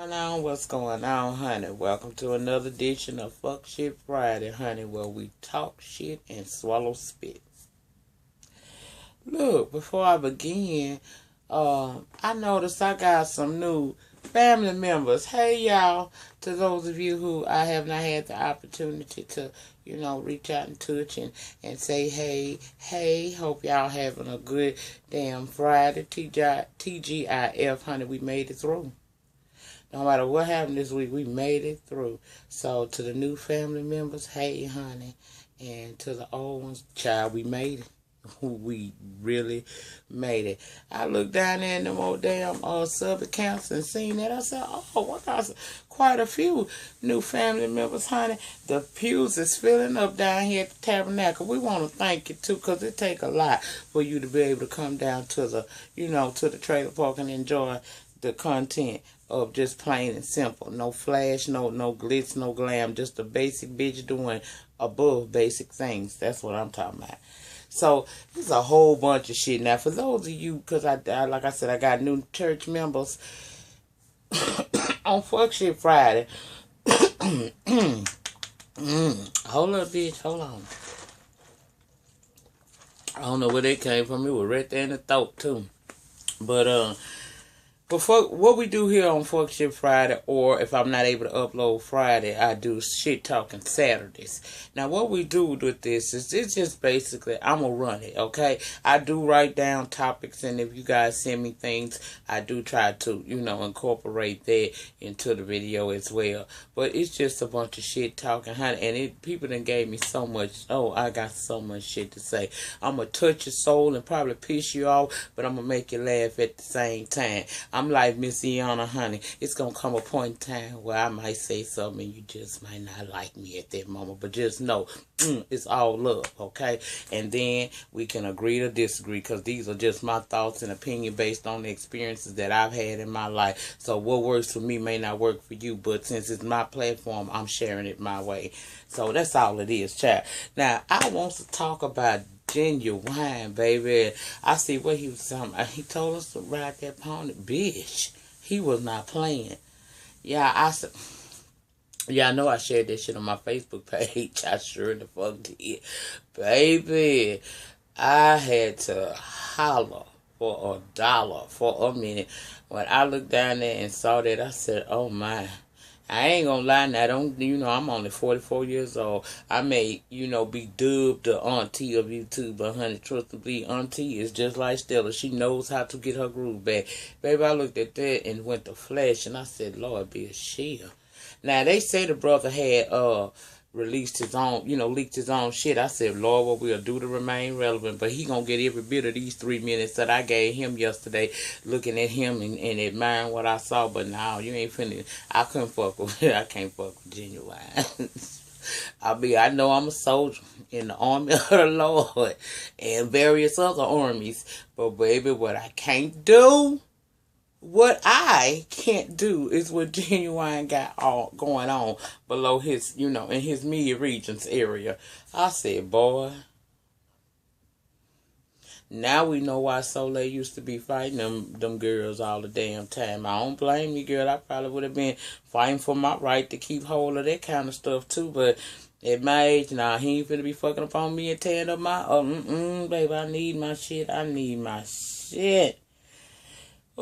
What's going on, honey? Welcome to another edition of Fuck Shit Friday, honey, where we talk shit and swallow spit. Look, before I begin, I noticed I got some new family members. Hey, y'all, to those of you who I have not had the opportunity to, reach out and touch and say, hey, hope y'all having a good damn Friday. TGIF, honey, we made it through. No matter what happened this week, we made it through. So, to the new family members, hey, honey. And to the old ones, child, we made it. We really made it. I looked down there in them old damn sub accounts and seen that. I said, oh, what got quite a few new family members, honey. The pews is filling up down here at the Tabernacle. We want to thank you, too, because it take a lot for you to be able to come down to the, to the trailer park and enjoy the content of just plain and simple. No flash, no glitz, no glam. Just a basic bitch doing above basic things. That's what I'm talking about. So, there's a whole bunch of shit. Now, for those of you, because I like I said, I got new church members on Fuck Shit Friday. Hold up, bitch. Hold on. I don't know where they came from. It was right there in the throat, too. But, what we do here on Fuck Shit Friday, or if I'm not able to upload Friday, I do shit talking Saturdays. Now, what we do with this is it's just basically, I'm going to run it, okay? I do write down topics, and if you guys send me things, I do try to, incorporate that into the video as well. But it's just a bunch of shit talking, honey, and people done gave me so much, I got so much shit to say. I'm going to touch your soul and probably piss you off, but I'm going to make you laugh at the same time. I'm like Miss Iana, honey. It's going to come a point in time where I might say something and you just might not like me at that moment. But just know, it's all love, okay? And then we can agree to disagree, because these are just my thoughts and opinion based on the experiences that I've had in my life. So what works for me may not work for you, but since it's my platform, I'm sharing it my way. So that's all it is, child. Now, I want to talk about Ginuwine, baby. I see what he was talking about. He told us to ride that pony. Bitch, he was not playing. Yeah, I know I shared that shit on my Facebook page. I sure the fuck did. Baby, I had to holler for $1 for a minute. When I looked down there and saw that, I said, oh my. I ain't gonna lie now, I'm only 44 years old. I may, be dubbed the auntie of YouTube, but honey, trust me, auntie is just like Stella. She knows how to get her groove back. Baby, I looked at that and went to flesh, and I said, Lord, be a shield. Now, they say the brother had, released his own, leaked his own shit. I said, Lord, what we'll do to remain relevant. But he gonna get every bit of these 3 minutes that I gave him yesterday, looking at him and admiring what I saw. But now you ain't finna. I couldn't fuck with it. I can't fuck with Ginuwine. I know I'm a soldier in the army of the Lord and various other armies. But baby, what I can't do, what I can't do is what Ginuwine got all going on below his, in his media regions area. I said, boy, now we know why Soleil used to be fighting them girls all the damn time. I don't blame you, girl. I probably would have been fighting for my right to keep hold of that kind of stuff too. But at my age, he ain't finna be fucking up on me and tearing up my, baby, I need my shit.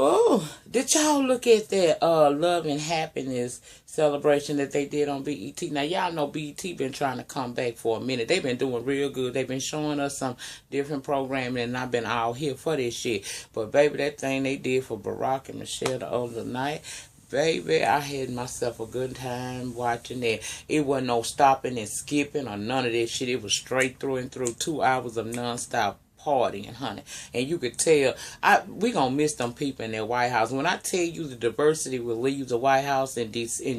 Oh, did y'all look at that Love and Happiness celebration that they did on BET? Now, y'all know BET been trying to come back for a minute. They've been doing real good. They've been showing us some different programming, and I've been all here for this shit. But, baby, that thing they did for Barack and Michelle the other night, baby, I had myself a good time watching that. It wasn't no stopping and skipping or none of that shit. It was straight through and through, 2 hours of nonstop partying, honey. And you could tell, we gonna miss them people in that White House. When I tell you the diversity will leave the White House in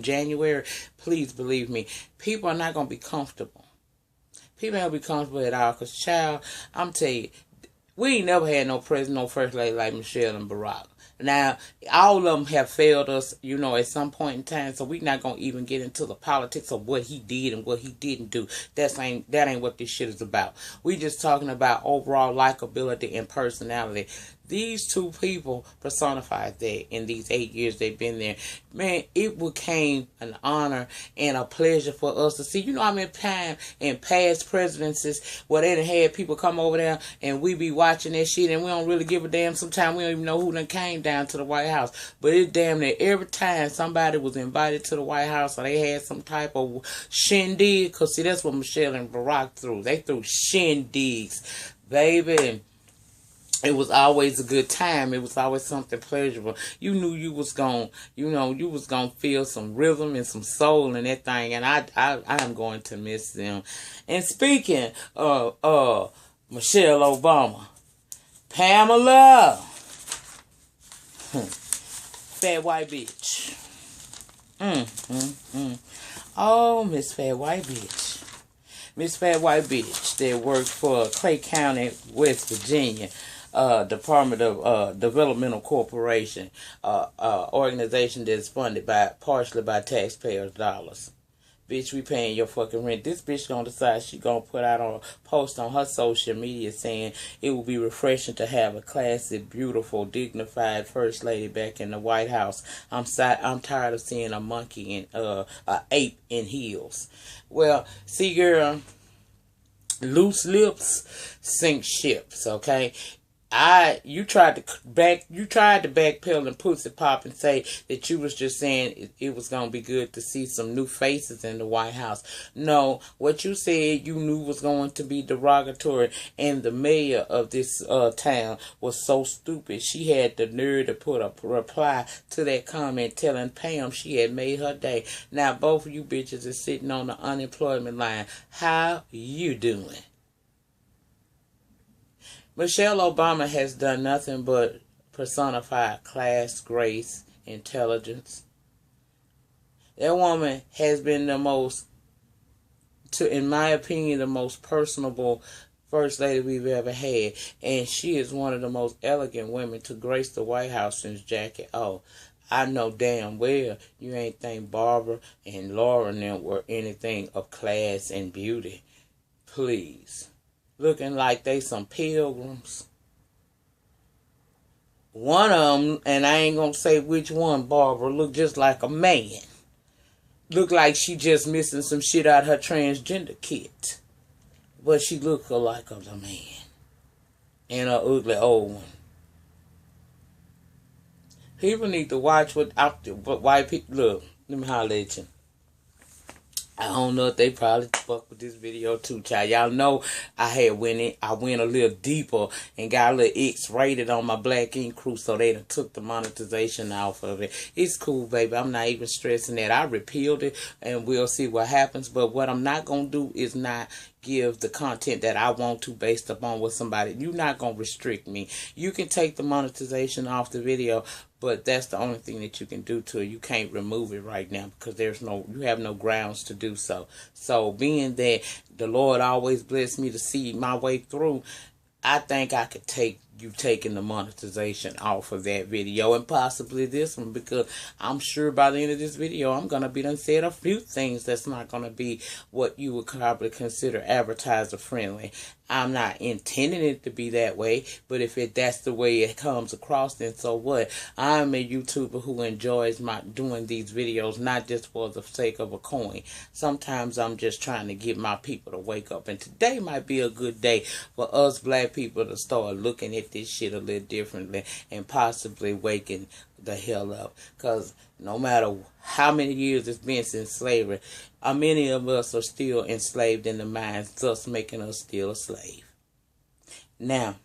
January, please believe me, people are not gonna be comfortable. People ain't gonna be comfortable at all, because, child, I'm telling you, we ain't never had no president, no first lady like Michelle and Barack. Now, all of them have failed us, at some point in time, so we're not going to even get into the politics of what he did and what he didn't do. That ain't what this shit is about. We just talking about overall likability and personality. These two people personified that in these 8 years they've been there. Man, it became an honor and a pleasure for us to see. You know, I mean, time in past presidencies where they done had people come over there and we be watching that shit and we don't really give a damn. Sometimes we don't even know who done came down to the White House. But it's damn near every time somebody was invited to the White House or they had some type of shindig. Because, see, that's what Michelle and Barack threw. They threw shindigs, baby. It was always a good time. It was always something pleasurable. You knew you was gonna feel some rhythm and some soul in that thing. And I am going to miss them. And speaking of Michelle Obama, Pamela, fat white bitch. Oh, Miss Fat White Bitch. Miss Fat White Bitch that worked for Clay County, West Virginia. Department of Developmental Corporation, organization that's funded partially by taxpayers' dollars. Bitch, we paying your fucking rent. This bitch gonna decide she gonna put out a post on her social media saying it will be refreshing to have a classy, beautiful, dignified first lady back in the White House. I'm tired of seeing a monkey and a ape in heels. Well, see, girl, loose lips sink ships. Okay. You tried to backpedal and pussy pop and say that you was just saying it was going to be good to see some new faces in the White House. No, what you said you knew was going to be derogatory, and the mayor of this town was so stupid. She had the nerve to put a reply to that comment telling Pam she had made her day. Now both of you bitches are sitting on the unemployment line. How you doing? Michelle Obama has done nothing but personify class, grace, intelligence. That woman has been the most, in my opinion, the most personable first lady we've ever had. And she is one of the most elegant women to grace the White House since Jackie O. I know damn well you ain't think Barbara and Laura and them were anything of class and beauty. Please. Looking like they some pilgrims. One of them, and I ain't gonna say which one, Barbara, looked just like a man. Looked like she just missing some shit out her transgender kit. But she looked like a man. And an ugly old one. People need to watch what white people, look, let me holler at you. I don't know if they probably fuck with this video too, child. Y'all know I went a little deeper and got a little X-rated on my Black Ink crew, so they done took the monetization off of it. It's cool, baby. I'm not even stressing that. I repealed it, and we'll see what happens. But what I'm not going to do is not give the content that I want to based upon what somebody... You're not going to restrict me. You can take the monetization off the video, but that's the only thing that you can do to it. You can't remove it right now because you have no grounds to do so. So being that the Lord always blessed me to see my way through, I think I could take you taking the monetization off of that video and possibly this one, because I'm sure by the end of this video I'm going to be done said a few things that's not going to be what you would probably consider advertiser friendly. I'm not intending it to be that way, but if that's the way it comes across, then so what? I'm a YouTuber who enjoys doing these videos, not just for the sake of a coin. Sometimes I'm just trying to get my people to wake up, and today might be a good day for us black people to start looking at this shit a little differently and possibly waking the hell up. Because no matter how many years it's been since slavery, many of us are still enslaved in the minds, thus making us still a slave. Now,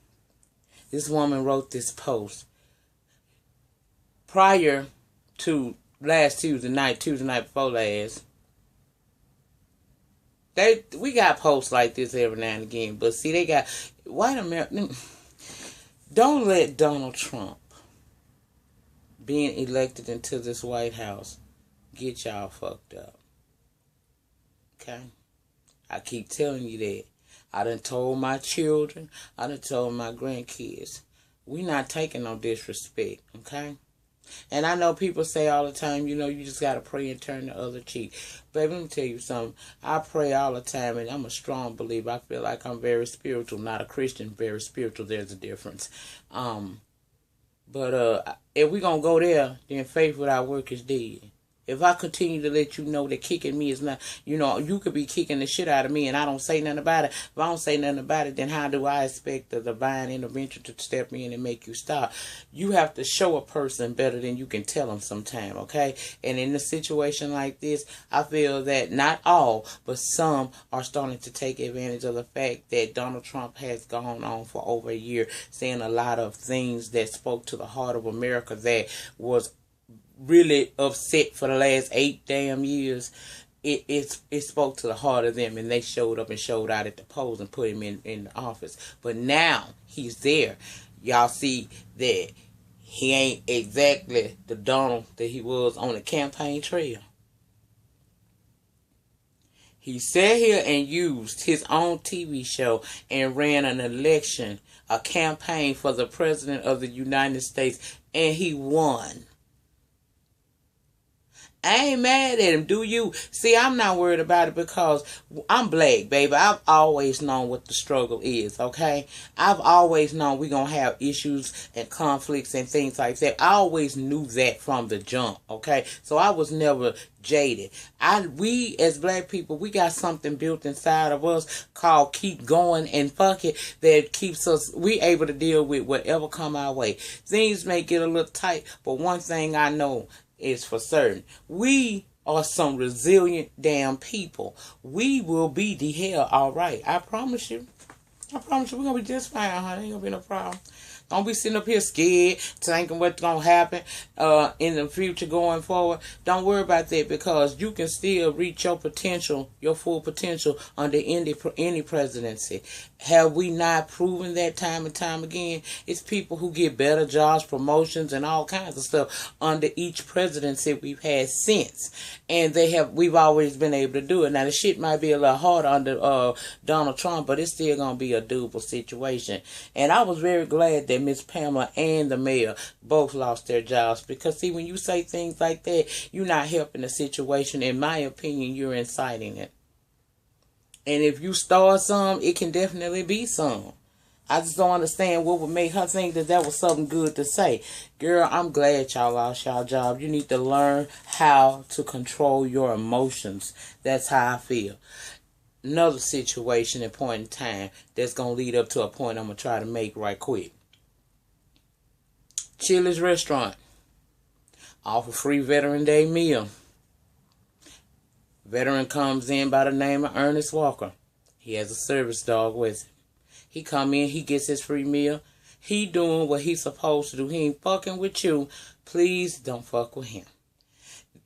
this woman wrote this post prior to last Tuesday night before last. We got posts like this every now and again, but see, they got white America. Don't let Donald Trump being elected into this White House get y'all fucked up. Okay? I keep telling you that. I done told my children, I done told my grandkids, we not taking no disrespect, okay? And I know people say all the time, you just got to pray and turn the other cheek. Baby, let me tell you something. I pray all the time, and I'm a strong believer. I feel like I'm very spiritual, not a Christian, very spiritual. There's a difference. But if we gonna go there, then faith without work is dead. If I continue to let you know that kicking me is not, you could be kicking the shit out of me and I don't say nothing about it. If I don't say nothing about it, then how do I expect the divine intervention to step in and make you stop? You have to show a person better than you can tell them sometime, okay? And in a situation like this, I feel that not all, but some are starting to take advantage of the fact that Donald Trump has gone on for over a year, saying a lot of things that spoke to the heart of America that was really upset for the last 8 damn years. It spoke to the heart of them, and they showed up and showed out at the polls and put him in the office. But now he's there. Y'all see that he ain't exactly the Donald that he was on the campaign trail. He sat here and used his own TV show and ran an election, a campaign for the president of the United States, and he won. I ain't mad at him, do you? See, I'm not worried about it because I'm black, baby. I've always known what the struggle is, okay? I've always known we're going to have issues and conflicts and things like that. I always knew that from the jump, okay? So I was never jaded. We, as black people, we got something built inside of us called keep going and fuck it that keeps us, we able to deal with whatever come our way. Things may get a little tight, but one thing I know is for certain. We are some resilient damn people. We will be the hell all right. I promise you. I promise you we're going to be just fine, honey. Ain't going to be no problem. Don't be sitting up here scared, thinking what's going to happen in the future going forward. Don't worry about that because you can still reach your potential, your full potential under any presidency. Have we not proven that time and time again? It's people who get better jobs, promotions, and all kinds of stuff under each presidency we've had since. And we've always been able to do it. Now, the shit might be a little harder under Donald Trump, but it's still going to be a doable situation. And I was very glad that Miss Pamela and the mayor both lost their jobs because, see, when you say things like that, you're not helping the situation. In my opinion, you're inciting it. And if you start some, it can definitely be some. I just don't understand what would make her think that was something good to say. Girl, I'm glad y'all lost y'all job. You need to learn how to control your emotions. That's how I feel. Another situation and point in time that's going to lead up to a point I'm going to try to make right quick. Chili's restaurant offer free Veteran Day meal. Veteran comes in by the name of Ernest Walker. He has a service dog with him. He come in, he gets his free meal. He doing what he's supposed to do. He ain't fucking with you. Please don't fuck with him.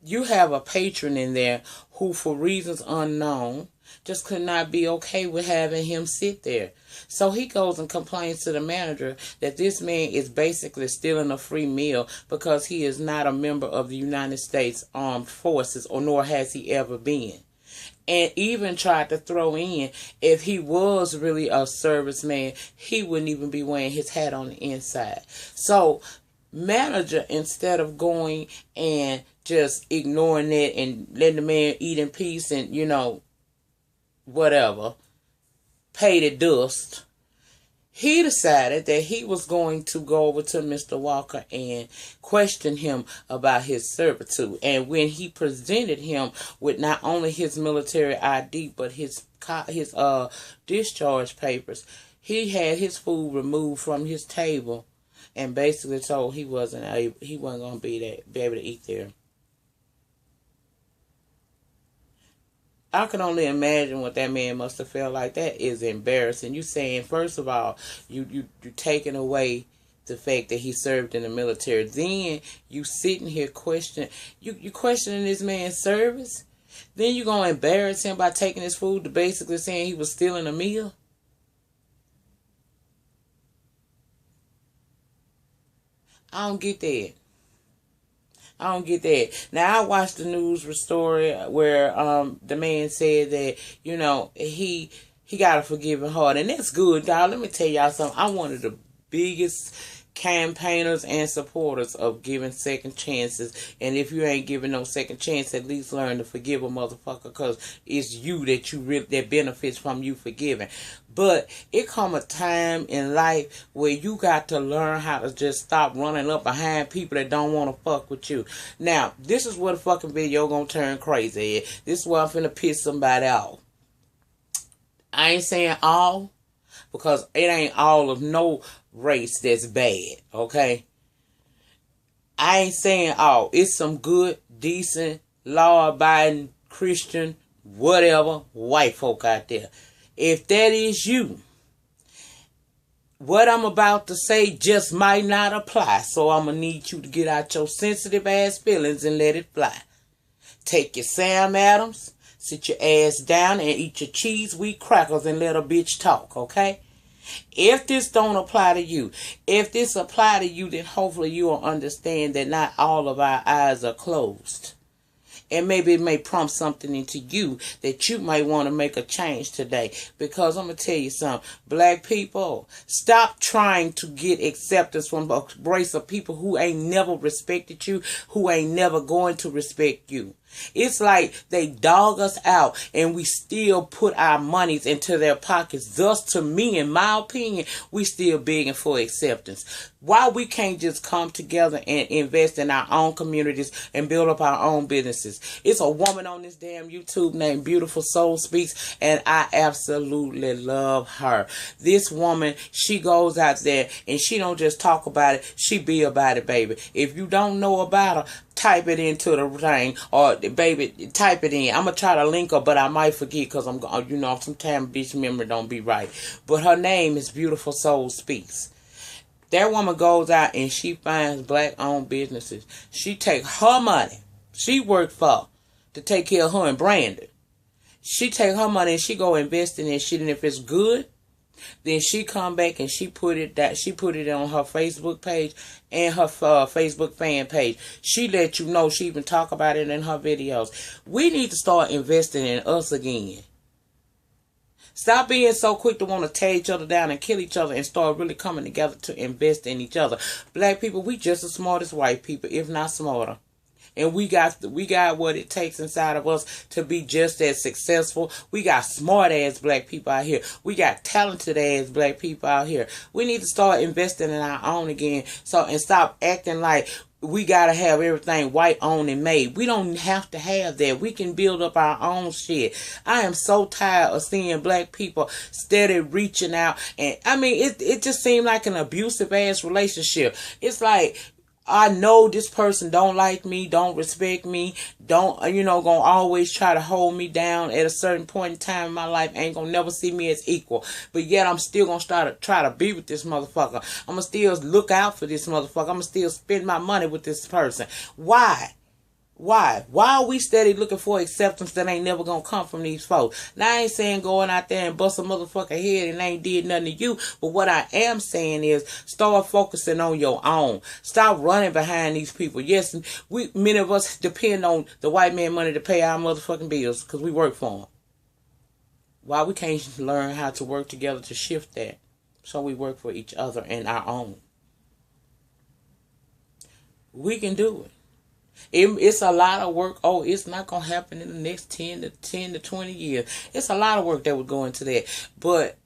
You have a patron in there who, for reasons unknown, just could not be okay with having him sit there. So he goes and complains to the manager that this man is basically stealing a free meal because he is not a member of the United States Armed Forces, or nor has he ever been. And even tried to throw in, if he was really a serviceman, he wouldn't even be wearing his hat on the inside. So manager, instead of going and just ignoring it and letting the man eat in peace and, whatever, pay the dust, he decided that he was going to go over to Mr. Walker and question him about his servitude. And when he presented him with not only his military ID, but his discharge papers, he had his food removed from his table and basically told he wasn't going to be able to eat there. I can only imagine what that man must have felt like. That is embarrassing. You saying, first of all, you taking away the fact that he served in the military. Then you sitting here questioning, you questioning this man's service. Then you gonna embarrass him by taking his food to basically saying he was stealing a meal. I don't get that. I don't get that. Now, I watched the news story where the man said that, he got a forgiving heart. And that's good, dog. Let me tell y'all something. I'm one of the biggest campaigners and supporters of giving second chances. And if you ain't giving no second chance, at least learn to forgive a motherfucker, because it's you that that benefits from you forgiving. But it come a time in life where you got to learn how to just stop running up behind people that don't want to fuck with you. Now, this is where the fucking video gonna turn crazy. This is where I'm finna piss somebody off. I ain't saying all, because it ain't all of no race that's bad, okay? I ain't saying all. It's some good, decent, law-abiding, Christian, whatever, white folk out there. If that is you, what I'm about to say just might not apply. So I'm going to need you to get out your sensitive ass feelings and let it fly. Take your Sam Adams, sit your ass down and eat your cheese wheat crackers and let a bitch talk, okay? If this don't apply to you, if this apply to you, then hopefully you will understand that not all of our eyes are closed. And maybe it may prompt something into you that you might want to make a change today. Because I'm going to tell you something. Black people, stop trying to get acceptance from a race of people who ain't never respected you, who ain't never going to respect you. It's like they dog us out and we still put our monies into their pockets. Thus, to me, in my opinion, we still begging for acceptance. Why we can't just come together and invest in our own communities and build up our own businesses? It's a woman on this damn YouTube named Beautiful Soul Speaks, and I absolutely love her. This woman, she goes out there and she don't just talk about it, she be about it, baby. If you don't know about her, type it into the thing, or baby, type it in. I'm gonna try to link her, but I might forget because I'm, sometimes bitch memory don't be right. But her name is Beautiful Soul Speaks. That woman goes out and she finds black-owned businesses. She take her money she worked for to take care of her and Brandon. She take her money and she go invest in that shit, and if it's good, then she come back and she put it on her Facebook page and her Facebook fan page. She let you know. She even talk about it in her videos. We need to start investing in us again. Stop being so quick to want to tear each other down and kill each other, and start really coming together to invest in each other. Black people, we just as smart as white people, if not smarter. And we got what it takes inside of us to be just as successful. We got smart ass black people out here. We got talented ass black people out here. We need to start investing in our own again. And stop acting like we gotta have everything white owned and made. We don't have to have that. We can build up our own shit. I am so tired of seeing black people steady reaching out, and I mean it just seemed like an abusive ass relationship. It's like, I know this person don't like me, don't respect me, don't, gonna always try to hold me down at a certain point in time in my life, ain't gonna never see me as equal. But yet I'm still gonna try to be with this motherfucker. I'm gonna still look out for this motherfucker. I'm gonna still spend my money with this person. Why? Why are we steady looking for acceptance that ain't never gonna come from these folks? Now, I ain't saying going out there and bust a motherfucker head and ain't did nothing to you. But what I am saying is start focusing on your own. Stop running behind these people. Yes, many of us depend on the white man money to pay our motherfucking bills because we work for them. Why we can't learn how to work together to shift that? So we work for each other and our own. We can do it. It's a lot of work. Oh, it's not going to happen in the next 10 to 20 years. It's a lot of work that would go into that. But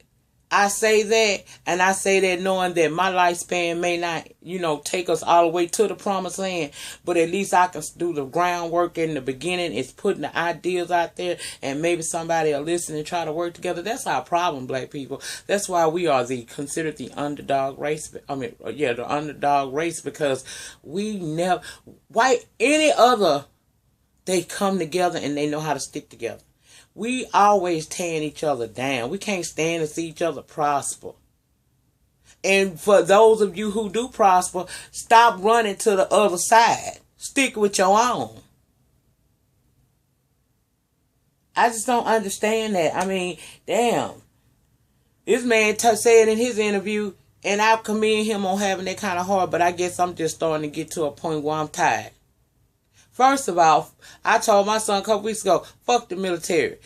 I say that, and I say that knowing that my lifespan may not, take us all the way to the promised land, but at least I can do the groundwork in the beginning. It's putting the ideas out there, and maybe somebody will listen and try to work together. That's our problem, black people. That's why we are considered the underdog race. The underdog race, because we never, any other, they come together and they know how to stick together. We always tearing each other down. We can't stand to see each other prosper. And for those of you who do prosper, stop running to the other side. Stick with your own. I just don't understand that. I mean, damn. This man said in his interview, and I commend him on having that kind of heart, but I guess I'm just starting to get to a point where I'm tired. First of all, I told my son a couple weeks ago, fuck the military.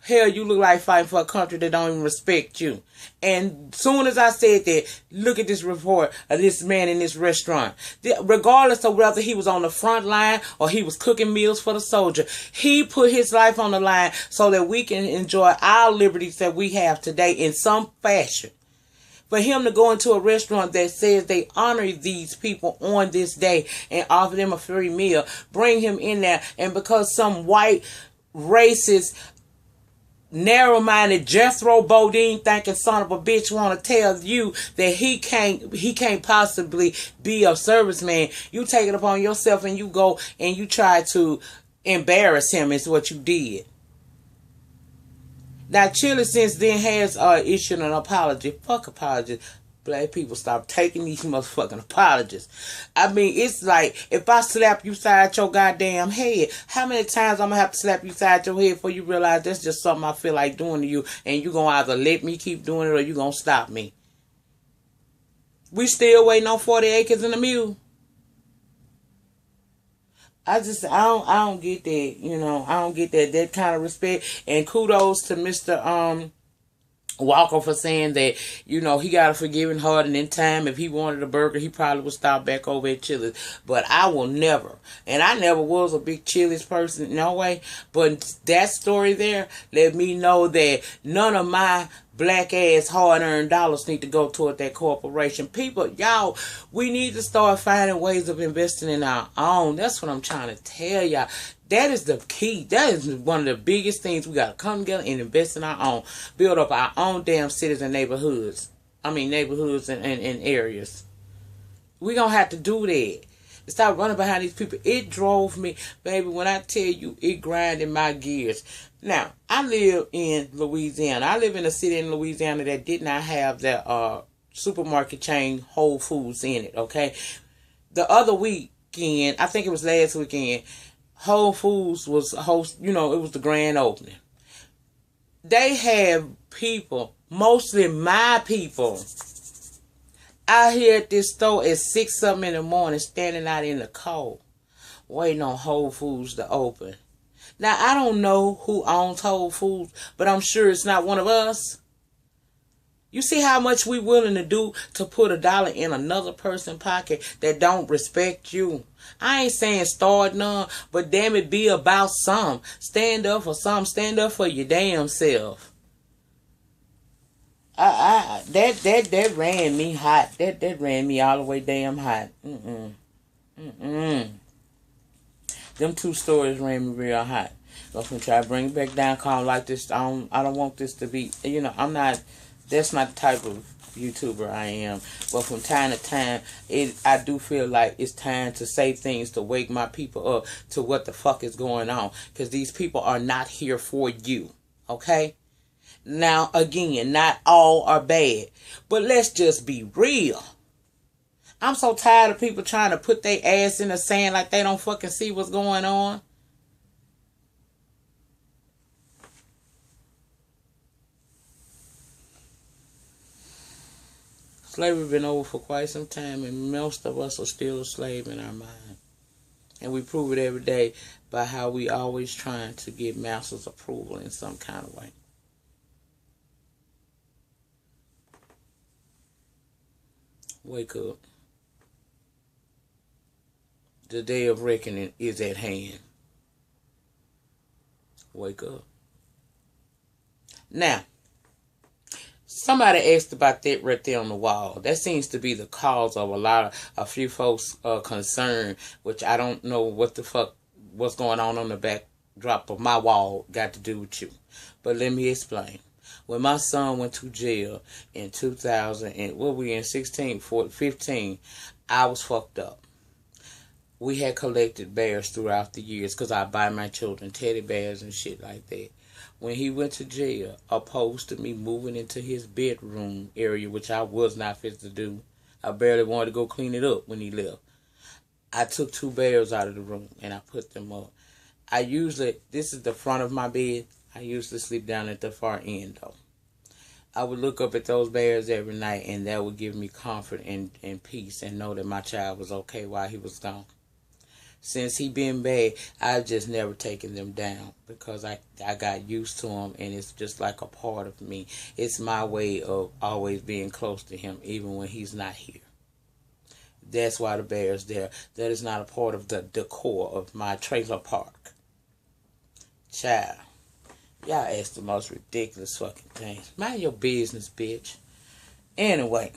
Hell, you look like fighting for a country that don't even respect you. And soon as I said that, look at this report of this man in this restaurant. Regardless of whether he was on the front line or he was cooking meals for the soldier, he put his life on the line so that we can enjoy our liberties that we have today in some fashion. For him to go into a restaurant that says they honor these people on this day and offer them a free meal, bring him in there, and because some white racist narrow-minded Jethro Bodine thinking son of a bitch want to tell you that he can't possibly be a serviceman, you take it upon yourself and you go and you try to embarrass him is what you did. Now Chile since then has issued an apology. Fuck apologies. Black people stop taking these motherfucking apologies. I mean, it's like, if I slap you side your goddamn head, how many times I'm going to have to slap you side your head before you realize that's just something I feel like doing to you, and you going to either let me keep doing it or you going to stop me. We still waiting on 40 acres and a mule. I don't get that, you know, I don't get that kind of respect. And kudos to Mr. Walker for saying that, you know, he got a forgiving heart, and in time, if he wanted a burger, he probably would stop back over at Chili's. But I will never, and I never was a big Chili's person, no way. But that story there let me know that none of my black ass hard-earned dollars need to go toward that corporation. People, y'all, we need to start finding ways of investing in our own. That's what I'm trying to tell y'all. That is the key. That is one of the biggest things. We got to come together and invest in our own. Build up our own damn cities and neighborhoods. I mean, neighborhoods and areas. We going to have to do that. Stop running behind these people. It drove me, baby, when I tell you, it grinded my gears. Now, I live in Louisiana. I live in a city in Louisiana that did not have that supermarket chain Whole Foods in it, okay? The other weekend, I think it was last weekend, Whole Foods was it was the grand opening. They have people, mostly my people, out here at this store at 6 something in the morning, standing out in the cold, waiting on Whole Foods to open. Now, I don't know who owns Whole Foods, but I'm sure it's not one of us. You see how much we willing to do to put $1 in another person's pocket that don't respect you? I ain't saying start none, but damn it, be about some. Stand up for some. Stand up for your damn self. That ran me hot. That ran me all the way damn hot. Them two stories ran me real hot. I'm gonna try to bring it back down, calm like this. I don't want this to be, you know, that's not the type of YouTuber I am. But from time to time, I do feel like it's time to say things to wake my people up to what the fuck is going on. Because these people are not here for you. Okay? Now, again, not all are bad. But let's just be real. I'm so tired of people trying to put their ass in the sand like they don't fucking see what's going on. Slavery been over for quite some time, and most of us are still a slave in our mind. And we prove it every day by how we always trying to get master's approval in some kind of way. Wake up. The day of reckoning is at hand. Wake up. Now, somebody asked about that right there on the wall. That seems to be the cause of a few folks' concern, which I don't know what the fuck, what's going on the backdrop of my wall got to do with you. But let me explain. When my son went to jail in 2000, and what we in 15, I was fucked up. We had collected bears throughout the years because I buy my children teddy bears and shit like that. When he went to jail, opposed to me moving into his bedroom area, which I was not fit to do, I barely wanted to go clean it up when he left. I took 2 bears out of the room and I put them up. This is the front of my bed. I usually sleep down at the far end though. I would look up at those bears every night, and that would give me comfort and peace and know that my child was okay while he was gone. Since he been bad, I've just never taken them down because I got used to him, and it's just like a part of me. It's my way of always being close to him, even when he's not here. That's why the bear's there. That is not a part of the decor of my trailer park. Child, y'all ask the most ridiculous fucking things. Mind your business, bitch. Anyway.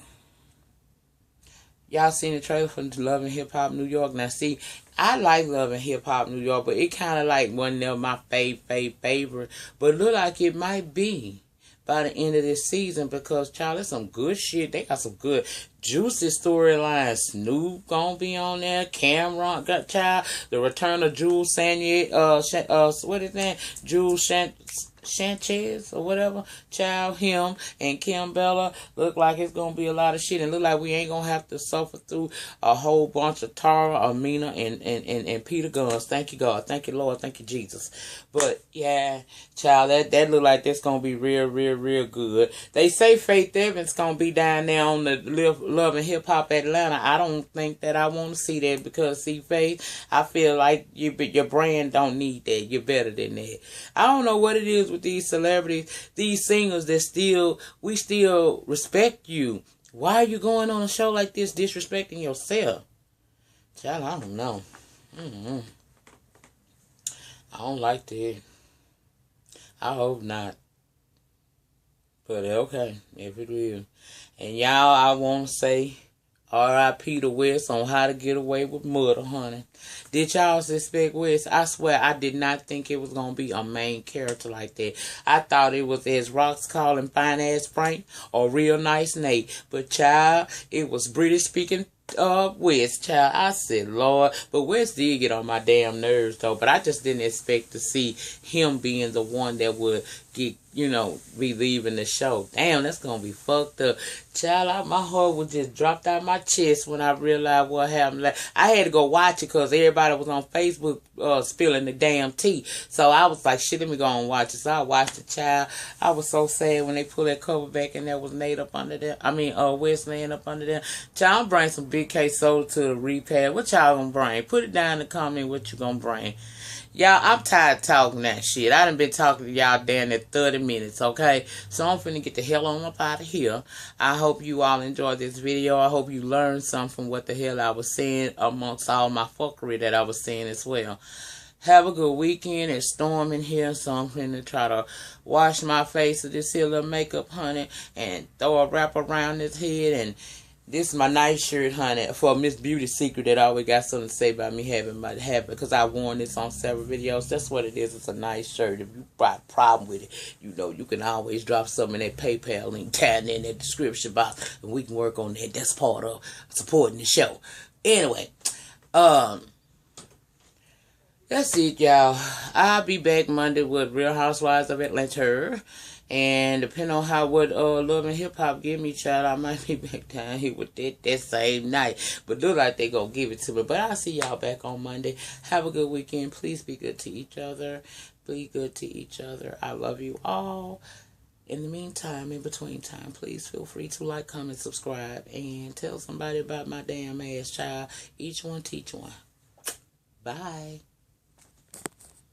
Y'all seen the trailer for Love and Hip Hop New York? Now, see, I like Love and Hip Hop New York, but it kind of like one of my favorite. But look like it might be by the end of this season because, child, there's some good shit. They got some good, juicy storylines. Snoop gonna be on there. Cameron got, child. The return of Jules Sanyet, what is that? Jules Sanchez or whatever, child, him and Kim Bella. Look like it's gonna be a lot of shit, and look like we ain't gonna have to suffer through a whole bunch of Tara, Amina, and Peter Guns. Thank you, God. Thank you, Lord. Thank you, Jesus. But yeah, child, that look like that's gonna be real good. They say Faith Evans gonna be down there on the Love and Hip Hop Atlanta. I don't think that I want to see that because, see, Faith, I feel like your brand don't need that. You're better than that. I don't know what it is with these celebrities, these singers that we still respect you. Why are you going on a show like this disrespecting yourself? Child, I don't know. I don't like that. I hope not. But okay, if it will. And y'all, I want to say R.I.P. to West on How to Get Away with Murder, honey. Did y'all suspect West? I swear I did not think it was going to be a main character like that. I thought it was, as Rocks calling, Fine Ass Frank or Real Nice Nate. But child, it was British speaking West, child. I said, Lord. But West did get on my damn nerves, though. But I just didn't expect to see him being the one that would get, be leaving the show. Damn, that's going to be fucked up. Child, my heart was just dropped out my chest when I realized what happened. Like, I had to go watch it because everybody was on Facebook spilling the damn tea. So I was like, shit, let me go and watch it. So I watched it, child. I was so sad when they pulled that cover back and there was Nate up under there. West laying up under there. Child, I'm bring some Big K soda to the repair. What y'all gonna bring? Put it down in the comment what you gonna bring. Y'all, I'm tired of talking that shit. I done been talking to y'all down at 30 minutes, okay? So I'm finna get the hell on up out of here. I hope you all enjoyed this video. I hope you learned something from what the hell I was saying amongst all my fuckery that I was saying as well. Have a good weekend. It's storming here, so I'm finna try to wash my face with this here little makeup, honey, and throw a wrap around this head. And this is my nice shirt, honey, for Miss Beauty Secret that always got something to say about me having my habit, because I worn this on several videos. That's what it is. It's a nice shirt. If you got a problem with it, you can always drop some in that PayPal link down in that description box, and we can work on that. That's part of supporting the show. Anyway, that's it, y'all. I'll be back Monday with Real Housewives of Atlanta. And depending on how what Love and Hip Hop give me, child, I might be back down here with that same night. But look like they gonna give it to me. But I'll see y'all back on Monday. Have a good weekend. Please be good to each other. Be good to each other. I love you all. In the meantime, in between time, please feel free to like, comment, subscribe, and tell somebody about my damn ass, child. Each one teach one. Bye.